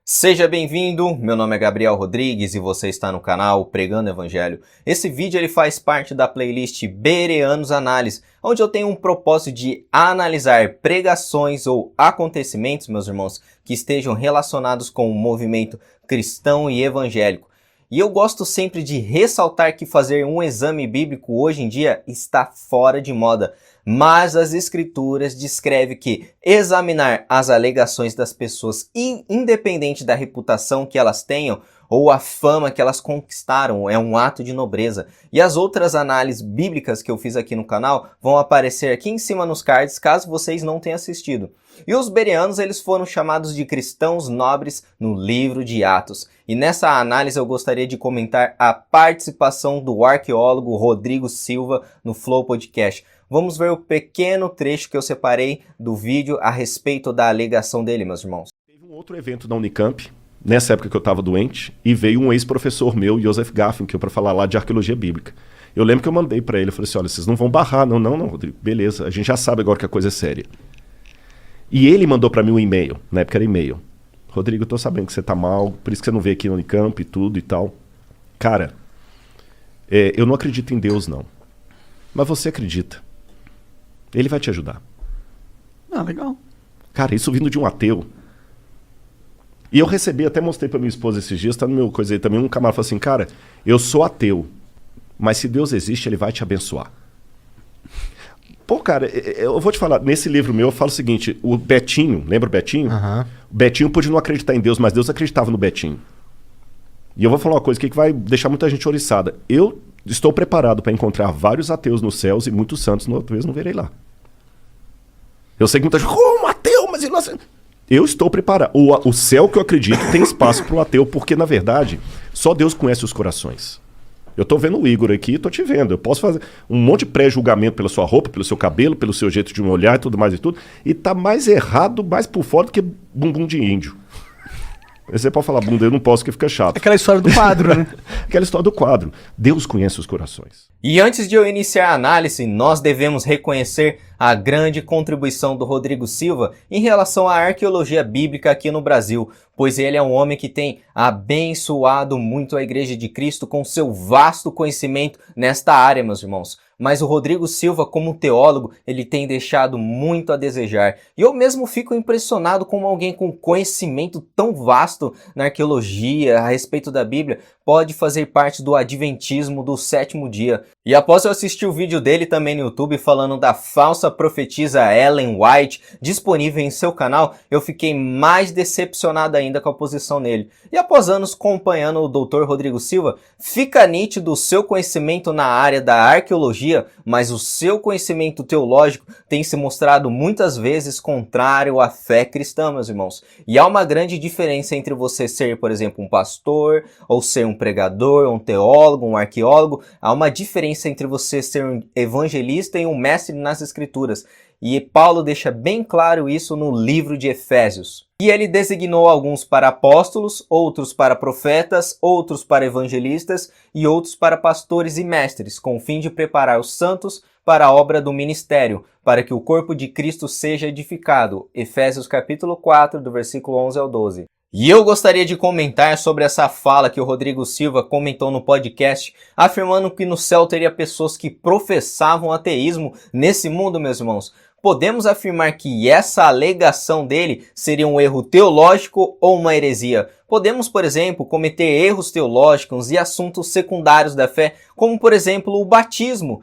Seja bem-vindo, meu nome é Gabriel Rodrigues e você está no canal Pregando Evangelho. Esse vídeo ele faz parte da playlist Bereanos Análise, onde eu tenho um propósito de analisar pregações ou acontecimentos, meus irmãos, que estejam relacionados com o movimento cristão e evangélico. E eu gosto sempre de ressaltar que fazer um exame bíblico hoje em dia está fora de moda. Mas as escrituras descrevem que examinar as alegações das pessoas, independente da reputação que elas tenham ou a fama que elas conquistaram, é um ato de nobreza. E as outras análises bíblicas que eu fiz aqui no canal vão aparecer aqui em cima nos cards, caso vocês não tenham assistido. E os bereanos, eles foram chamados de cristãos nobres no livro de Atos. E nessa análise eu gostaria de comentar a participação do arqueólogo Rodrigo Silva no Flow Podcast. Vamos ver o pequeno trecho que eu separei do vídeo a respeito da alegação dele, meus irmãos. Teve um outro evento da Unicamp, nessa época que eu estava doente, e veio um ex-professor meu, Joseph Garfinkel, para falar lá de arqueologia bíblica. Eu lembro que eu mandei para ele, eu falei assim, olha, vocês não vão barrar, não, Rodrigo, beleza, a gente já sabe agora que a coisa é séria. E ele mandou para mim um e-mail, na época era e-mail. Rodrigo, eu tô sabendo que você tá mal, por isso que você não veio aqui no Unicamp e tudo e tal. Cara, eu não acredito em Deus, não. Mas você acredita. Ele vai te ajudar. Ah, legal. Cara, isso vindo de um ateu. E eu recebi, até mostrei pra minha esposa esses dias, tá no meu coisa aí também, um camarada falou assim, cara, eu sou ateu, mas se Deus existe, ele vai te abençoar. Pô, cara, eu vou te falar, nesse livro meu eu falo o seguinte, o Betinho, lembra o Betinho? Uhum. O Betinho podia não acreditar em Deus, mas Deus acreditava no Betinho. E eu vou falar uma coisa aqui que vai deixar muita gente oriçada. Eu estou preparado para encontrar vários ateus nos céus e muitos santos, talvez não verei lá. Eu sei que muita gente, como ateu, mas ele não... Eu estou preparado. O céu que eu acredito tem espaço para o ateu, porque, na verdade, só Deus conhece os corações. Eu estou vendo o Igor aqui, estou te vendo. Eu posso fazer um monte de pré-julgamento pela sua roupa, pelo seu cabelo, pelo seu jeito de me olhar e tudo mais e tudo. E tá mais errado, mais por fora do que bumbum de índio. Você pode falar bunda, eu não posso, porque fica chato. Aquela história do quadro, né? Aquela história do quadro. Deus conhece os corações. E antes de eu iniciar a análise, nós devemos reconhecer a grande contribuição do Rodrigo Silva em relação à arqueologia bíblica aqui no Brasil, pois ele é um homem que tem abençoado muito a Igreja de Cristo com seu vasto conhecimento nesta área, meus irmãos. Mas o Rodrigo Silva, como teólogo, ele tem deixado muito a desejar. E eu mesmo fico impressionado como alguém com conhecimento tão vasto na arqueologia, a respeito da Bíblia, pode fazer parte do adventismo do sétimo dia. E após eu assistir o vídeo dele também no YouTube falando da falsa profetisa Ellen White, disponível em seu canal, eu fiquei mais decepcionado ainda com a posição nele. E após anos acompanhando o Dr. Rodrigo Silva, fica nítido o seu conhecimento na área da arqueologia, mas o seu conhecimento teológico tem se mostrado muitas vezes contrário à fé cristã, meus irmãos. E há uma grande diferença entre você ser, por exemplo, um pastor, ou ser um pregador, um teólogo, um arqueólogo. Há uma diferença entre você ser um evangelista e um mestre nas escrituras. E Paulo deixa bem claro isso no livro de Efésios. E ele designou alguns para apóstolos, outros para profetas, outros para evangelistas e outros para pastores e mestres, com o fim de preparar os santos para a obra do ministério, para que o corpo de Cristo seja edificado. Efésios capítulo 4, do versículo 11 ao 12. E eu gostaria de comentar sobre essa fala que o Rodrigo Silva comentou no podcast, afirmando que no céu teria pessoas que professavam ateísmo nesse mundo, meus irmãos. Podemos afirmar que essa alegação dele seria um erro teológico ou uma heresia. Podemos, por exemplo, cometer erros teológicos e assuntos secundários da fé, como, por exemplo, o batismo.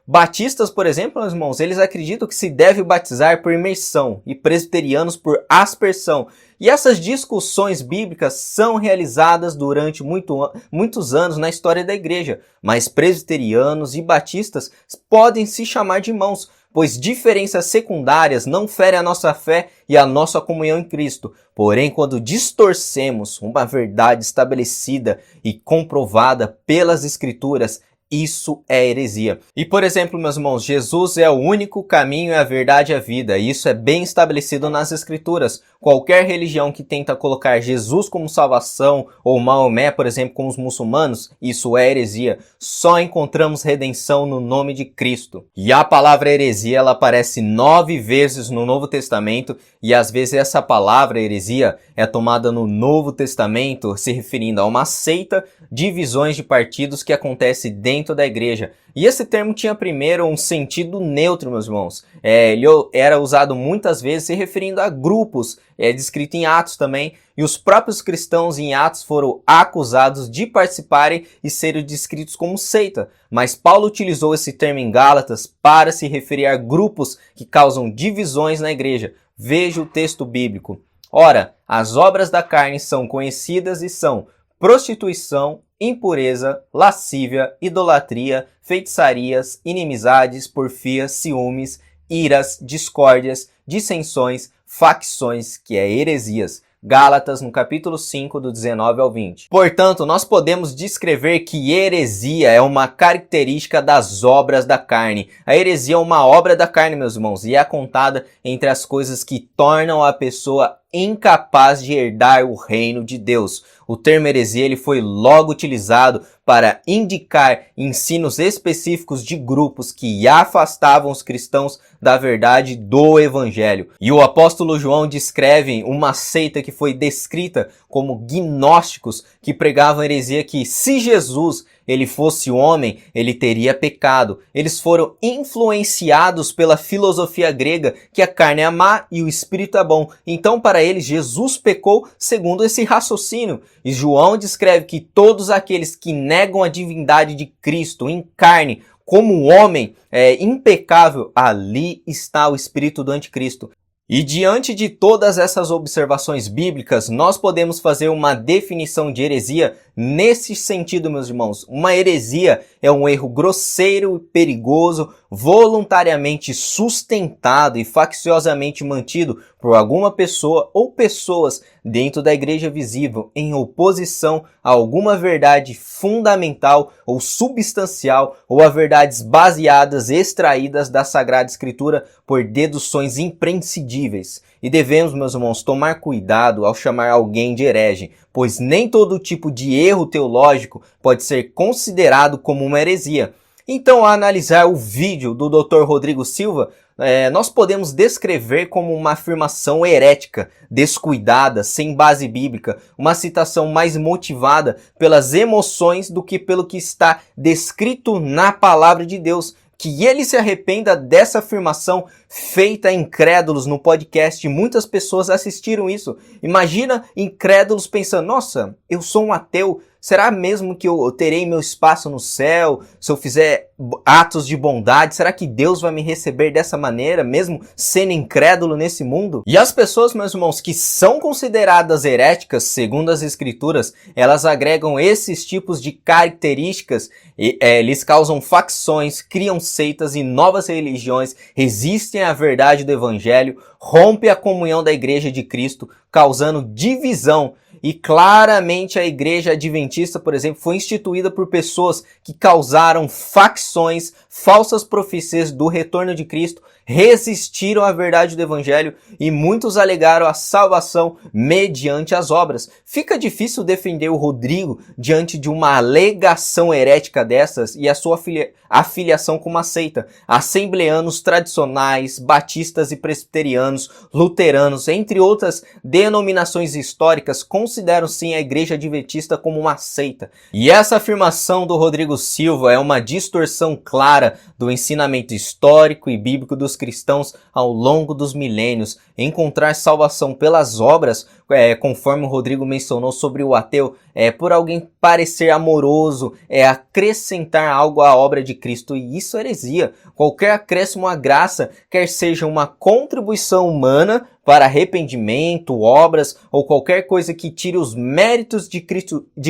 Batistas, por exemplo, meus irmãos, eles acreditam que se deve batizar por imersão e presbiterianos por aspersão. E essas discussões bíblicas são realizadas durante muitos anos na história da igreja, mas presbiterianos e batistas podem se chamar de irmãos, pois diferenças secundárias não ferem a nossa fé e a nossa comunhão em Cristo. Porém, quando distorcemos uma verdade estabelecida e comprovada pelas Escrituras, Isso é heresia. E, por exemplo, meus irmãos, Jesus é o único caminho, a verdade e a vida. Isso é bem estabelecido nas Escrituras. Qualquer religião que tenta colocar Jesus como salvação, ou Maomé, por exemplo, como os muçulmanos, isso é heresia. Só encontramos redenção no nome de Cristo. E a palavra heresia, ela aparece 9 vezes no Novo Testamento, e às vezes essa palavra heresia é tomada no Novo Testamento se referindo a uma seita, divisões de partidos que acontece dentro da igreja. E esse termo tinha primeiro um sentido neutro, meus irmãos. Ele era usado muitas vezes se referindo a grupos, descrito em Atos também, e os próprios cristãos em Atos foram acusados de participarem e serem descritos como seita. Mas Paulo utilizou esse termo em Gálatas para se referir a grupos que causam divisões na igreja. Veja o texto bíblico. Ora, as obras da carne são conhecidas e são prostituição, impureza, lascívia, idolatria, feitiçarias, inimizades, porfias, ciúmes, iras, discórdias, dissensões, facções, que é heresias. Gálatas, no capítulo 5, do 19 ao 20. Portanto, nós podemos descrever que heresia é uma característica das obras da carne. A heresia é uma obra da carne, meus irmãos, e é contada entre as coisas que tornam a pessoa incapaz de herdar o reino de Deus. O termo heresia ele foi logo utilizado para indicar ensinos específicos de grupos que afastavam os cristãos da verdade do evangelho. E o apóstolo João descreve uma seita que foi descrita como gnósticos, que pregavam a heresia que se Jesus ele fosse homem, ele teria pecado. Eles foram influenciados pela filosofia grega que a carne é má e o espírito é bom. Então, para eles, Jesus pecou segundo esse raciocínio. E João descreve que todos aqueles que negam a divindade de Cristo em carne, como homem impecável, ali está o espírito do anticristo. E diante de todas essas observações bíblicas, nós podemos fazer uma definição de heresia nesse sentido, meus irmãos. Uma heresia é um erro grosseiro e perigoso, voluntariamente sustentado e facciosamente mantido por alguma pessoa ou pessoas dentro da igreja visível em oposição a alguma verdade fundamental ou substancial ou a verdades baseadas, extraídas da Sagrada Escritura por deduções imprescindíveis. E devemos, meus irmãos, tomar cuidado ao chamar alguém de herege, pois nem todo tipo de erro teológico pode ser considerado como uma heresia. Então, ao analisar o vídeo do Dr. Rodrigo Silva, nós podemos descrever como uma afirmação herética, descuidada, sem base bíblica, uma citação mais motivada pelas emoções do que pelo que está descrito na palavra de Deus. Que ele se arrependa dessa afirmação feita a incrédulos no podcast. Muitas pessoas assistiram isso. Imagina incrédulos pensando, nossa, eu sou um ateu, será mesmo que eu terei meu espaço no céu se eu fizer atos de bondade? Será que Deus vai me receber dessa maneira, mesmo sendo incrédulo nesse mundo? E as pessoas, meus irmãos, que são consideradas heréticas, segundo as Escrituras, elas agregam esses tipos de características, eles causam facções, criam seitas e novas religiões, resistem à verdade do Evangelho, rompem a comunhão da Igreja de Cristo, causando divisão. E claramente a Igreja Adventista, por exemplo, foi instituída por pessoas que causaram facções, falsas profecias do retorno de Cristo, resistiram à verdade do Evangelho e muitos alegaram a salvação mediante as obras. Fica difícil defender o Rodrigo diante de uma alegação herética dessas e a sua afiliação com uma seita. Assembleanos tradicionais, batistas e presbiterianos, luteranos, entre outras denominações históricas, consideram sim a Igreja Adventista como uma seita. E essa afirmação do Rodrigo Silva é uma distorção clara do ensinamento histórico e bíblico dos cristãos ao longo dos milênios. Encontrar salvação pelas obras, conforme o Rodrigo mencionou sobre o ateu, por alguém parecer amoroso, acrescentar algo à obra de Cristo, e isso é heresia. Qualquer acréscimo à graça, quer seja uma contribuição humana para arrependimento, obras ou qualquer coisa que tire os méritos de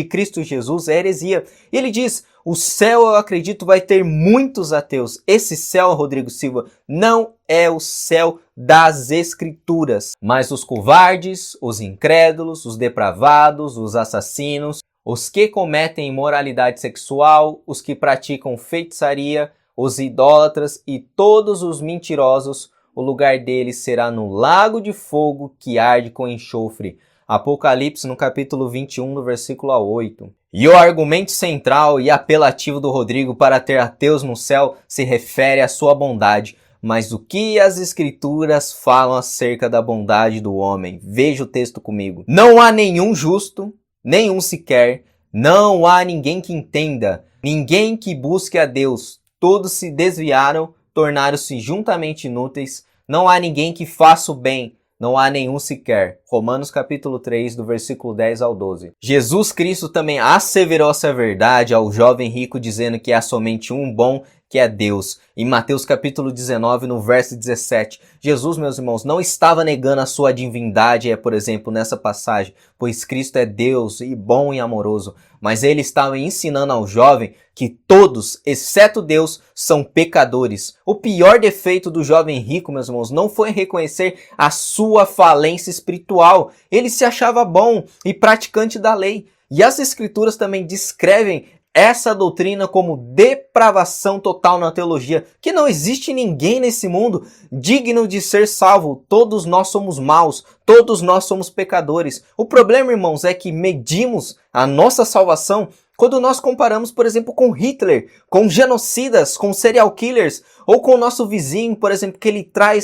Cristo Jesus, é heresia. E ele diz, o céu, eu acredito, vai ter muitos ateus. Esse céu, Rodrigo Silva, não é o céu das Escrituras, mas os covardes, os incrédulos, os depravados, os assassinos, os que cometem imoralidade sexual, os que praticam feitiçaria, os idólatras e todos os mentirosos, o lugar deles será no lago de fogo que arde com enxofre. Apocalipse no capítulo 21, no versículo 8. E o argumento central e apelativo do Rodrigo para ter ateus no céu se refere à sua bondade. Mas o que as escrituras falam acerca da bondade do homem? Veja o texto comigo. Não há nenhum justo, nenhum sequer, não há ninguém que entenda, ninguém que busque a Deus. Todos se desviaram, tornaram-se juntamente inúteis, não há ninguém que faça o bem, não há nenhum sequer. Romanos capítulo 3, do versículo 10 ao 12. Jesus Cristo também asseverou essa verdade ao jovem rico, dizendo que há somente um bom, que é Deus. Em Mateus capítulo 19, no verso 17, Jesus, meus irmãos, não estava negando a sua divindade, por exemplo, nessa passagem, pois Cristo é Deus e bom e amoroso, mas ele estava ensinando ao jovem que todos, exceto Deus, são pecadores. O pior defeito do jovem rico, meus irmãos, não foi reconhecer a sua falência espiritual. Ele se achava bom e praticante da lei. E as escrituras também descrevem essa doutrina como depravação total na teologia, que não existe ninguém nesse mundo digno de ser salvo. Todos nós somos maus, todos nós somos pecadores. O problema, irmãos, é que medimos a nossa salvação quando nós comparamos, por exemplo, com Hitler, com genocidas, com serial killers, ou com o nosso vizinho, por exemplo, que ele trai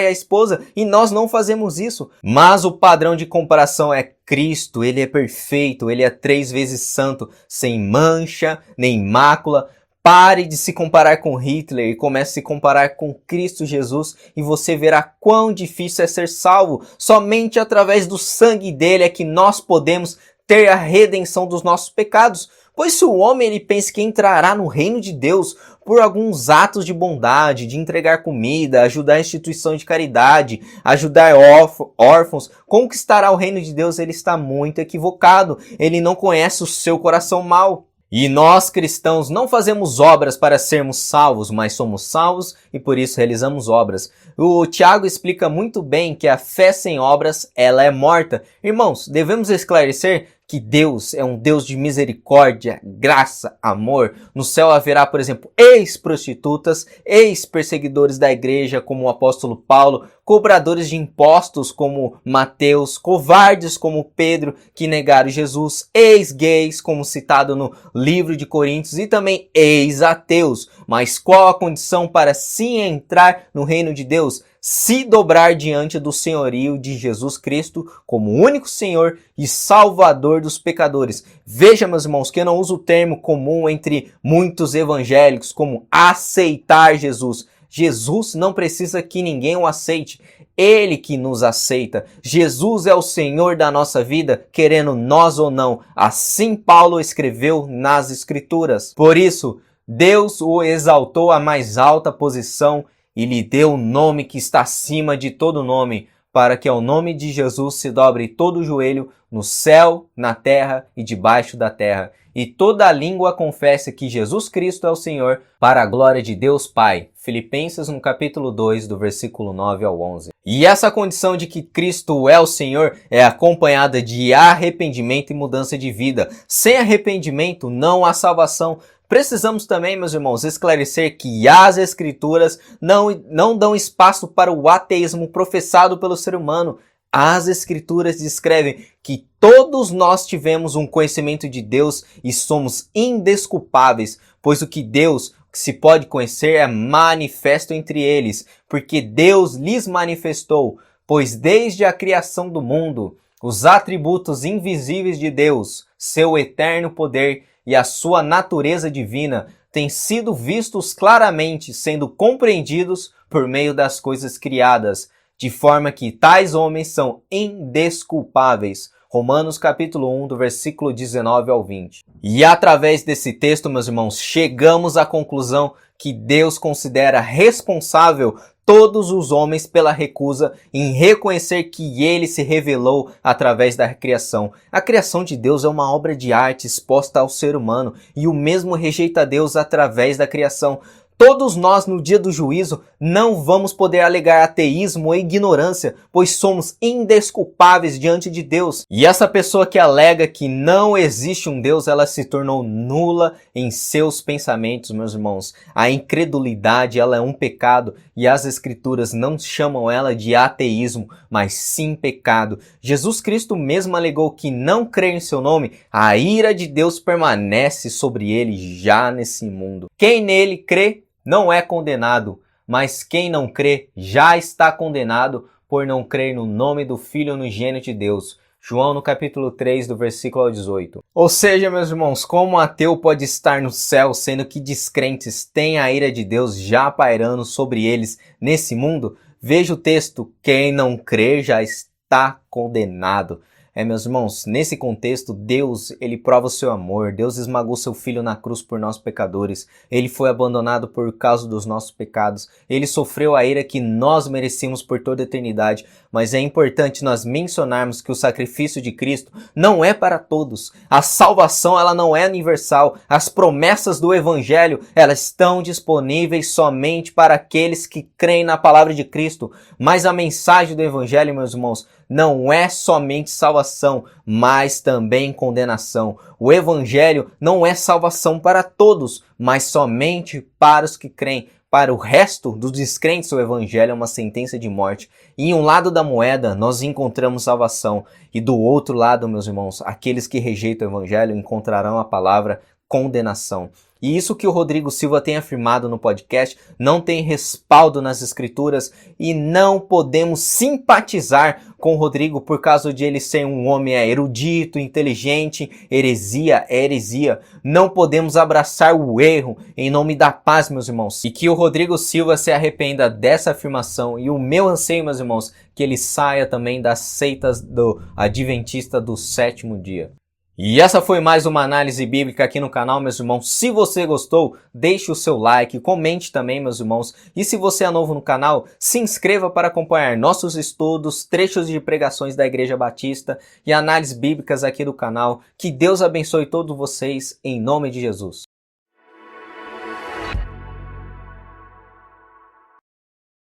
a esposa, e nós não fazemos isso. Mas o padrão de comparação é Cristo. Ele é perfeito, ele é 3 vezes santo, sem mancha, nem mácula. Pare de se comparar com Hitler e comece a se comparar com Cristo Jesus, e você verá quão difícil é ser salvo. Somente através do sangue dele é que nós podemos ter a redenção dos nossos pecados. Pois se o homem ele pensa que entrará no reino de Deus por alguns atos de bondade, de entregar comida, ajudar a instituição de caridade, ajudar órfãos, conquistará o reino de Deus, ele está muito equivocado. Ele não conhece o seu coração mau. E nós cristãos não fazemos obras para sermos salvos, mas somos salvos e por isso realizamos obras. O Tiago explica muito bem que a fé sem obras, ela é morta. Irmãos, devemos esclarecer que Deus é um Deus de misericórdia, graça, amor. No céu haverá, por exemplo, ex-prostitutas, ex-perseguidores da igreja, como o apóstolo Paulo, cobradores de impostos, como Mateus, covardes, como Pedro, que negaram Jesus, ex-gays, como citado no livro de Coríntios, e também ex-ateus. Mas qual a condição para sim entrar no reino de Deus? Se dobrar diante do senhorio de Jesus Cristo como único Senhor e Salvador dos pecadores. Veja, meus irmãos, que eu não uso o termo comum entre muitos evangélicos como aceitar Jesus. Jesus não precisa que ninguém o aceite. Ele que nos aceita. Jesus é o Senhor da nossa vida, querendo nós ou não. Assim Paulo escreveu nas Escrituras. Por isso, Deus o exaltou à mais alta posição e lhe deu o nome que está acima de todo nome, para que ao nome de Jesus se dobre todo o joelho no céu, na terra e debaixo da terra, e toda a língua confesse que Jesus Cristo é o Senhor, para a glória de Deus Pai. Filipenses no capítulo 2, do versículo 9 ao 11. E essa condição de que Cristo é o Senhor é acompanhada de arrependimento e mudança de vida. Sem arrependimento não há salvação. Precisamos também, meus irmãos, esclarecer que as Escrituras não dão espaço para o ateísmo professado pelo ser humano. As Escrituras descrevem que todos nós tivemos um conhecimento de Deus e somos indesculpáveis, pois o que se pode conhecer é manifesto entre eles, porque Deus lhes manifestou, pois desde a criação do mundo, os atributos invisíveis de Deus, seu eterno poder e a sua natureza divina têm sido vistos claramente, sendo compreendidos por meio das coisas criadas, de forma que tais homens são indesculpáveis. Romanos capítulo 1, do versículo 19 ao 20. E através desse texto, meus irmãos, chegamos à conclusão que Deus considera responsável todos os homens pela recusa em reconhecer que ele se revelou através da criação. A criação de Deus é uma obra de arte exposta ao ser humano e o mesmo rejeita Deus através da criação. Todos nós, no dia do juízo, não vamos poder alegar ateísmo ou ignorância, pois somos indesculpáveis diante de Deus. E essa pessoa que alega que não existe um Deus, ela se tornou nula em seus pensamentos, meus irmãos. A incredulidade, ela é um pecado e as Escrituras não chamam ela de ateísmo, mas sim pecado. Jesus Cristo mesmo alegou que não crer em seu nome, a ira de Deus permanece sobre ele já nesse mundo. Quem nele crê, não é condenado, mas quem não crê já está condenado por não crer no nome do Filho unigênito de Deus. João no capítulo 3, do versículo 18. Ou seja, meus irmãos, como um ateu pode estar no céu, sendo que descrentes têm a ira de Deus já pairando sobre eles nesse mundo? Veja o texto, quem não crê já está condenado. Meus irmãos, nesse contexto, Deus, ele prova o seu amor. Deus esmagou seu Filho na cruz por nós pecadores. Ele foi abandonado por causa dos nossos pecados. Ele sofreu a ira que nós merecíamos por toda a eternidade. Mas é importante nós mencionarmos que o sacrifício de Cristo não é para todos. A salvação, ela não é universal. As promessas do Evangelho, elas estão disponíveis somente para aqueles que creem na palavra de Cristo. Mas a mensagem do Evangelho, meus irmãos, não é somente salvação, mas também condenação. O Evangelho não é salvação para todos, mas somente para os que creem. Para o resto dos descrentes, o Evangelho é uma sentença de morte. E em um lado da moeda, nós encontramos salvação. E do outro lado, meus irmãos, aqueles que rejeitam o Evangelho encontrarão a palavra condenação. E isso que o Rodrigo Silva tem afirmado no podcast não tem respaldo nas Escrituras e não podemos simpatizar com o Rodrigo por causa de ele ser um homem erudito, inteligente. Heresia é heresia. Não podemos abraçar o erro em nome da paz, meus irmãos. E que o Rodrigo Silva se arrependa dessa afirmação. E o meu anseio, meus irmãos, que ele saia também das seitas do adventista do sétimo dia. E essa foi mais uma análise bíblica aqui no canal, meus irmãos. Se você gostou, deixe o seu like, comente também, meus irmãos. E se você é novo no canal, se inscreva para acompanhar nossos estudos, trechos de pregações da Igreja Batista e análises bíblicas aqui do canal. Que Deus abençoe todos vocês, em nome de Jesus.